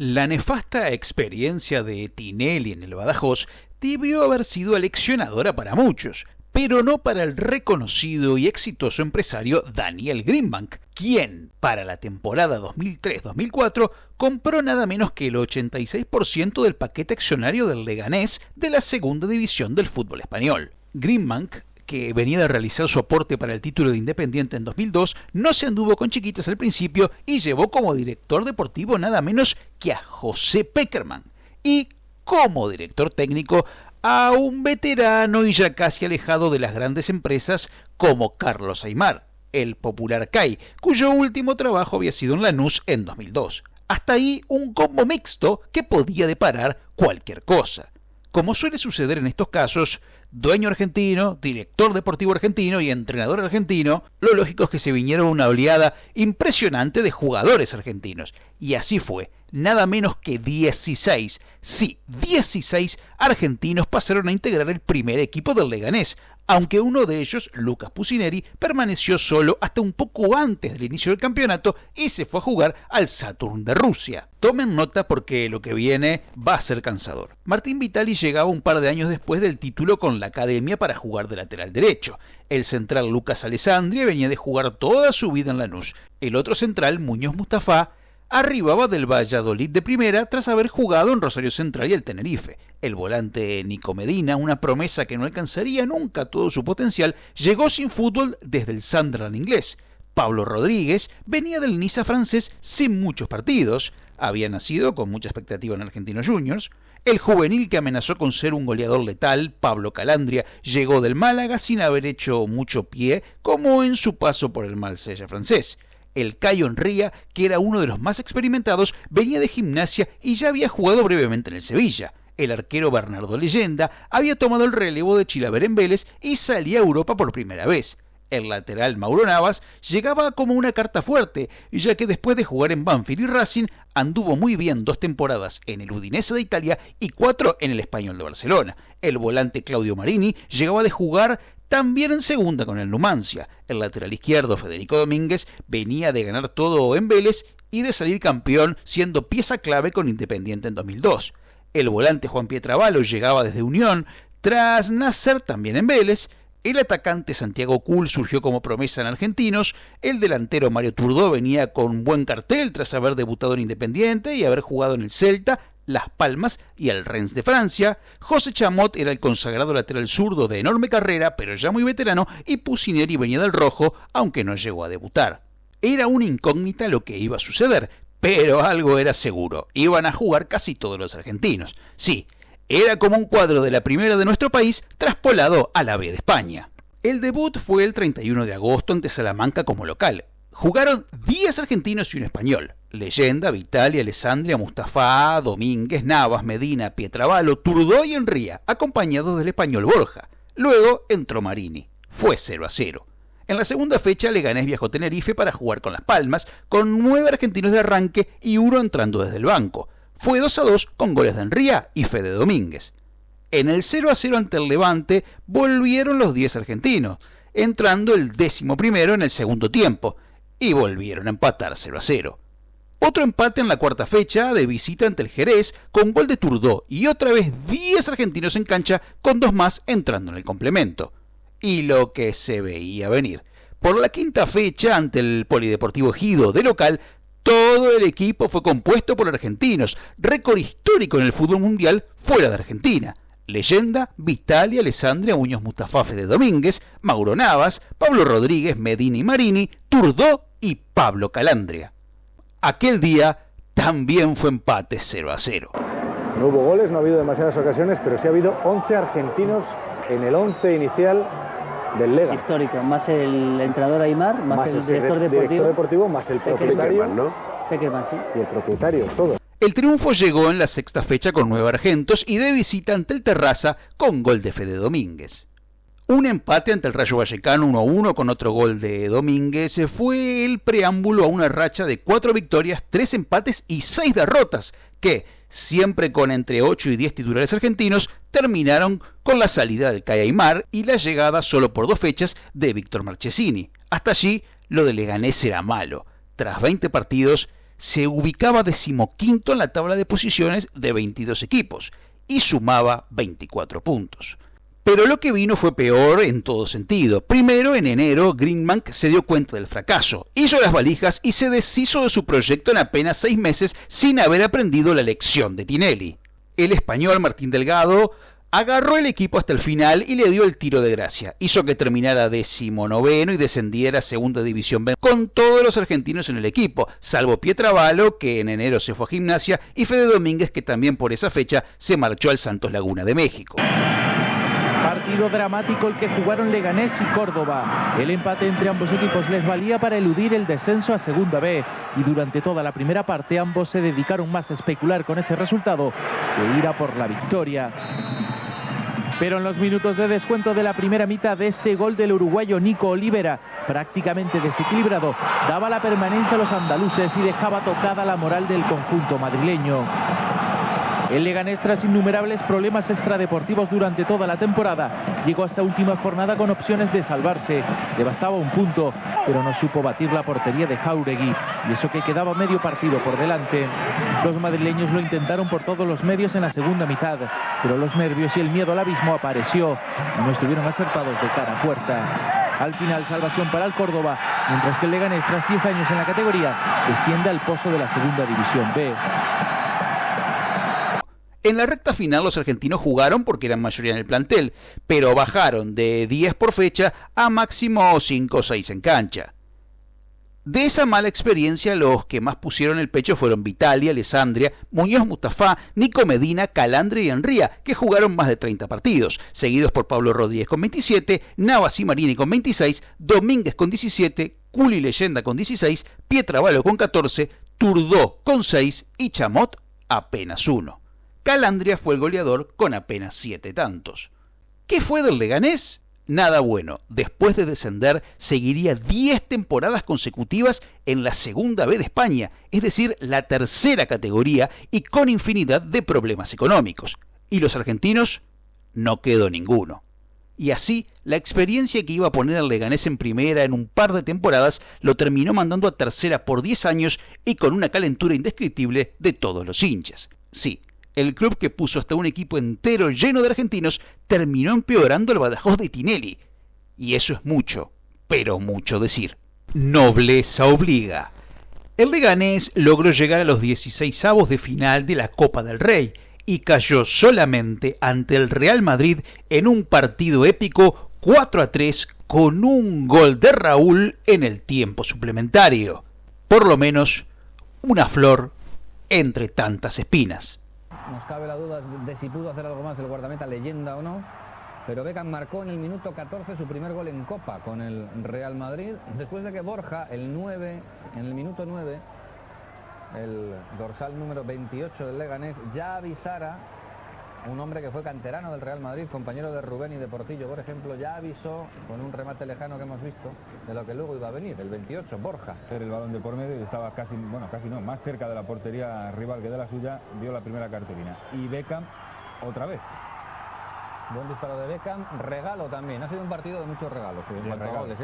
La nefasta experiencia de Tinelli en el Badajoz debió haber sido aleccionadora para muchos, pero no para el reconocido y exitoso empresario Daniel Greenbank, quien, para la temporada 2003-2004, compró nada menos que el 86% del paquete accionario del Leganés de la segunda división del fútbol español. Greenbank, que venía de realizar su aporte para el título de Independiente en 2002, no se anduvo con chiquitas al principio y llevó como director deportivo nada menos que a José Pekerman, y como director técnico a un veterano y ya casi alejado de las grandes empresas como Carlos Aimar, el popular CAI, cuyo último trabajo había sido en Lanús en 2002. Hasta ahí un combo mixto que podía deparar cualquier cosa. Como suele suceder en estos casos, dueño argentino, director deportivo argentino y entrenador argentino, lo lógico es que se viniera una oleada impresionante de jugadores argentinos. Y así fue. Nada menos que 16 argentinos pasaron a integrar el primer equipo del Leganés, aunque uno de ellos, Lucas Pusineri, permaneció solo hasta un poco antes del inicio del campeonato y se fue a jugar al Saturn de Rusia. Tomen nota porque lo que viene va a ser cansador. Martín Vitali llegaba un par de años después del título con la academia para jugar de lateral derecho. El central Lucas Alessandria venía de jugar toda su vida en Lanús. El otro central, Muñoz Mustafa, arribaba del Valladolid de primera tras haber jugado en Rosario Central y el Tenerife. El volante Nico Medina, una promesa que no alcanzaría nunca todo su potencial, llegó sin fútbol desde el Sunderland inglés. Pablo Rodríguez venía del Niza francés sin muchos partidos, había nacido con mucha expectativa en Argentinos Juniors. El juvenil que amenazó con ser un goleador letal, Pablo Calandria, llegó del Málaga sin haber hecho mucho pie, como en su paso por el Marsella francés. El Cayo Enría, que era uno de los más experimentados, venía de Gimnasia y ya había jugado brevemente en el Sevilla. El arquero Bernardo Leyenda había tomado el relevo de Chilaver en Vélez y salía a Europa por primera vez. El lateral Mauro Navas llegaba como una carta fuerte, ya que después de jugar en Banfield y Racing, anduvo muy bien 2 temporadas en el Udinese de Italia y 4 en el Español de Barcelona. El volante Claudio Marini llegaba de jugar también en segunda con el Numancia. El lateral izquierdo Federico Domínguez venía de ganar todo en Vélez y de salir campeón siendo pieza clave con Independiente en 2002. El volante Juan Pietrabalo llegaba desde Unión tras nacer también en Vélez. El atacante Santiago Kuhl surgió como promesa en Argentinos. El delantero Mario Turdó venía con buen cartel tras haber debutado en Independiente y haber jugado en el Celta, Las Palmas y el Rennes de Francia. José Chamot era el consagrado lateral zurdo de enorme carrera, pero ya muy veterano, y Pusineri venía del rojo, aunque no llegó a debutar. Era una incógnita lo que iba a suceder, pero algo era seguro: iban a jugar casi todos los argentinos. Sí, era como un cuadro de la primera de nuestro país traspolado a la B de España. El debut fue el 31 de agosto ante Salamanca como local. Jugaron 10 argentinos y un español: Leyenda, Vitali, Alessandria, Mustafa, Domínguez, Navas, Medina, Pietrabalo, Turdó y Enría, acompañados del español Borja. Luego entró Marini. Fue 0-0. En la segunda fecha, Leganés viajó a Tenerife para jugar con Las Palmas, con 9 argentinos de arranque y uno entrando desde el banco. Fue 2-2 con goles de Enría y Fede Domínguez. En el 0-0 ante el Levante volvieron los 10 argentinos, entrando el 11º en el segundo tiempo, y volvieron a empatar 0-0. Otro empate en la cuarta fecha de visita ante el Jerez con gol de Turdó y otra vez 10 argentinos en cancha con 2 más entrando en el complemento. Y lo que se veía venir: por la quinta fecha ante el Polideportivo Ejido de local, todo el equipo fue compuesto por argentinos, récord histórico en el fútbol mundial fuera de Argentina. Leyenda, Vitali, Alessandria, Muñoz Mustafa, Fede Domínguez, Mauro Navas, Pablo Rodríguez, Medina y Marini, Turdó y Pablo Calandria. Aquel día también fue empate 0-0. No hubo goles, no ha habido demasiadas ocasiones, pero sí ha habido 11 argentinos en el 11 inicial del Lega. Histórico, más el entrenador Aimar, más el director deportivo, más el propietario, ¿no? Pekerman, sí. Y el propietario, todo. El triunfo llegó en la sexta fecha con 9 argentos y de visita ante el Terraza con gol de Fede Domínguez. Un empate ante el Rayo Vallecano 1-1 con otro gol de Domínguez fue el preámbulo a una racha de 4 victorias, 3 empates y 6 derrotas que, siempre con entre 8 y 10 titulares argentinos, terminaron con la salida del CAI Aimar y la llegada solo por 2 fechas de Víctor Marchesini. Hasta allí lo de Leganés era malo. Tras 20 partidos se ubicaba 15º en la tabla de posiciones de 22 equipos y sumaba 24 puntos. Pero lo que vino fue peor en todo sentido. Primero, en enero, Greenbank se dio cuenta del fracaso, hizo las valijas y se deshizo de su proyecto en apenas 6 meses sin haber aprendido la lección de Tinelli. El español Martín Delgado agarró el equipo hasta el final y le dio el tiro de gracia. Hizo que terminara 19º y descendiera a Segunda División B con todos los argentinos en el equipo, salvo Pietravallo, que en enero se fue a Gimnasia, y Fede Domínguez, que también por esa fecha se marchó al Santos Laguna de México. Partido dramático el que jugaron Leganés y Córdoba. El empate entre ambos equipos les valía para eludir el descenso a Segunda B y durante toda la primera parte ambos se dedicaron más a especular con ese resultado que ir a por la victoria. Pero en los minutos de descuento de la primera mitad, este gol del uruguayo Nico Olivera, prácticamente desequilibrado, daba la permanencia a los andaluces y dejaba tocada la moral del conjunto madrileño. El Leganés, tras innumerables problemas extradeportivos durante toda la temporada, llegó a esta última jornada con opciones de salvarse. Le bastaba un punto, pero no supo batir la portería de Jáuregui, y eso que quedaba medio partido por delante. Los madrileños lo intentaron por todos los medios en la segunda mitad, pero los nervios y el miedo al abismo apareció y no estuvieron acertados de cara a puerta. Al final, salvación para el Córdoba, mientras que el Leganés, tras 10 años en la categoría, desciende al pozo de la Segunda División B. En la recta final los argentinos jugaron porque eran mayoría en el plantel, pero bajaron de 10 por fecha a máximo 5 o 6 en cancha. De esa mala experiencia los que más pusieron el pecho fueron Vitali, Alessandria, Muñoz Mustafa, Nico Medina, Calandre y Enría, que jugaron más de 30 partidos, seguidos por Pablo Rodríguez con 27, Navas y Marini con 26, Domínguez con 17, Culi Leyenda con 16, Pietravallo con 14, Turdó con 6 y Chamot apenas 1. Calandria fue el goleador con apenas 7 tantos. ¿Qué fue del Leganés? Nada bueno. Después de descender, seguiría 10 temporadas consecutivas en la Segunda B de España, es decir, la tercera categoría, y con infinidad de problemas económicos. Y los argentinos, no quedó ninguno. Y así, la experiencia que iba a poner al Leganés en primera en un par de temporadas lo terminó mandando a tercera por 10 años y con una calentura indescriptible de todos los hinchas. Sí, el club que puso hasta un equipo entero lleno de argentinos terminó empeorando el Badajoz de Tinelli. Y eso es mucho, pero mucho decir. Nobleza obliga. El Leganés logró llegar a los 16avos de final de la Copa del Rey y cayó solamente ante el Real Madrid en un partido épico 4-3 con un gol de Raúl en el tiempo suplementario. Por lo menos una flor entre tantas espinas. Nos cabe la duda de si pudo hacer algo más el guardameta Leyenda o no, pero Beckham marcó en el minuto 14 su primer gol en Copa con el Real Madrid, después de que Borja, el 9, en el minuto 9, el dorsal número 28 del Leganés, ya avisara, un hombre que fue canterano del Real Madrid, compañero de Rubén y de Portillo, por ejemplo, ya avisó con un remate lejano que hemos visto de lo que luego iba a venir, el 28, Borja. El balón de por medio y estaba casi no, más cerca de la portería rival que de la suya, dio la primera cartulina. Y Beckham, otra vez. Buen disparo de Beckham, regalo también, ha sido un partido de muchos regalos,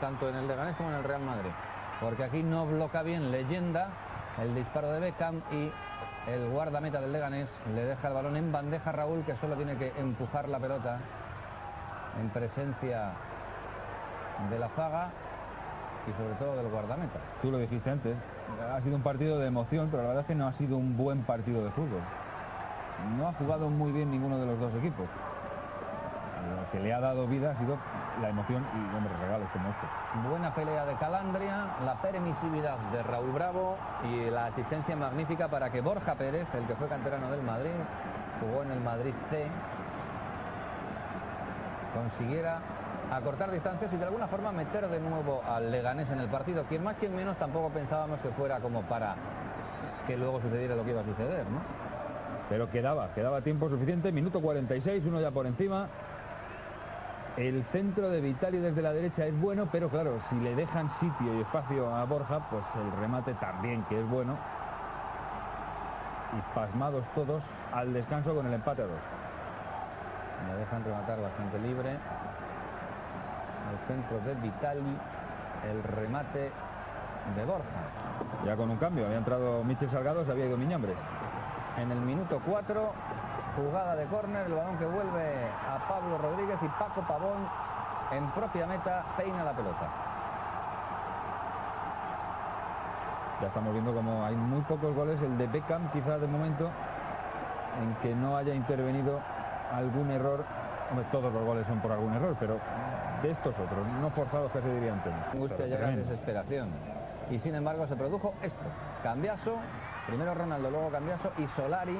tanto en el Leganés como en el Real Madrid, porque aquí no bloca bien Leyenda, el disparo de Beckham, y el guardameta del Leganés le deja el balón en bandeja a Raúl, que solo tiene que empujar la pelota en presencia de la zaga y sobre todo del guardameta. Tú lo dijiste antes, ha sido un partido de emoción, pero la verdad es que no ha sido un buen partido de fútbol. No ha jugado muy bien ninguno de los dos equipos. Lo que le ha dado vida ha sido la emoción y, hombre, regalos como este. Buena pelea de Calandria, la permisividad de Raúl Bravo y la asistencia magnífica para que Borja Pérez, el que fue canterano del Madrid, jugó en el Madrid C, consiguiera acortar distancias y de alguna forma meter de nuevo al Leganés en el partido. Quien más, quien menos, tampoco pensábamos que fuera como para que luego sucediera lo que iba a suceder, ¿no? Pero quedaba tiempo suficiente, minuto 46, uno ya por encima. El centro de Vitali desde la derecha es bueno, pero claro, si le dejan sitio y espacio a Borja, pues el remate también, que es bueno. Y pasmados todos al descanso con el empate a 2. Me dejan rematar bastante libre. El centro de Vitali, el remate de Borja. Ya con un cambio, había entrado Michel Salgado, se había ido Miñambre. En el minuto 4, jugada de córner, el balón que vuelve a Pablo Rodríguez y Paco Pavón en propia meta peina la pelota. Ya estamos viendo como hay muy pocos goles, el de Beckham quizás de momento, en que no haya intervenido algún error. Hombre, todos los goles son por algún error, pero de estos otros, no forzados que se diría antes. Angustia llega a desesperación. Y sin embargo se produjo esto. Cambiaso, primero Ronaldo, luego Cambiaso y Solari,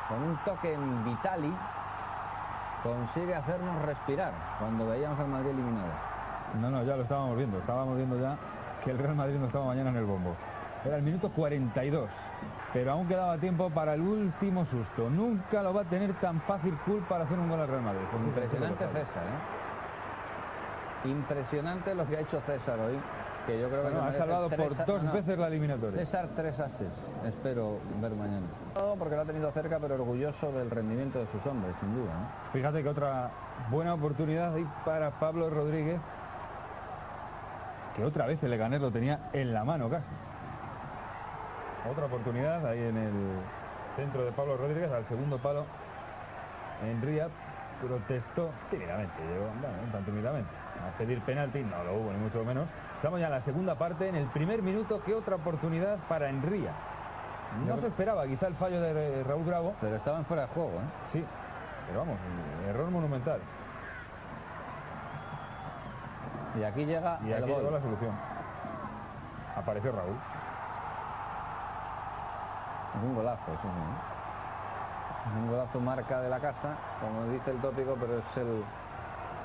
con un toque en Vitali, consigue hacernos respirar cuando veíamos al Madrid eliminado. No, ya lo estábamos viendo ya que el Real Madrid no estaba mañana en el bombo. Era el minuto 42, pero aún quedaba tiempo para el último susto. Nunca lo va a tener tan fácil Kuhl para hacer un gol al Real Madrid. Impresionante César, ¿eh? Impresionante lo que ha hecho César hoy, que yo creo que ha salvado por dos veces la eliminatoria. César 3 ases, espero ver mañana. No, porque lo ha tenido cerca, pero orgulloso del rendimiento de sus hombres, sin duda, ¿no? Fíjate que otra buena oportunidad ahí para Pablo Rodríguez, que otra vez el Leganés lo tenía en la mano casi. Otra oportunidad ahí en el centro de Pablo Rodríguez, al segundo palo en Riyad, protestó tímidamente, llegó un tan tímidamente a pedir penalti, no lo hubo ni mucho menos. Estamos ya en la segunda parte, en el primer minuto, que otra oportunidad para Enría. No se esperaba quizá el fallo de Raúl Bravo, pero estaban fuera de juego, ¿eh? Sí, pero vamos, error monumental. Y aquí llega y el aquí gol. llegó la solución. Apareció Raúl. Es un golazo, eso, ¿no? Es un golazo marca de la casa, como dice el tópico, pero es el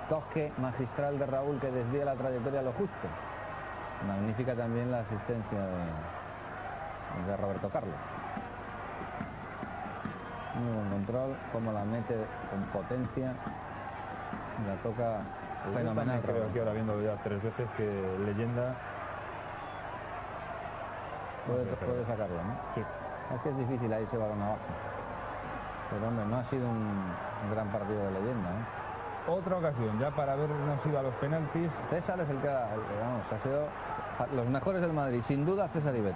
toque magistral de Raúl que desvía la trayectoria a lo justo. Magnífica también la asistencia de Roberto Carlos. Muy buen control, como la mete con potencia, la toca fenomenal. Creo que ahora viéndolo ya 3 veces que Leyenda puede sacarlo, ¿no? Sí. Es que es difícil ahí ese balón abajo. Pero hombre, no ha sido un gran partido de Leyenda, ¿eh? Otra ocasión ya para habernos ido a los penaltis. César es el que ha sido los mejores del Madrid, sin duda César Ibet.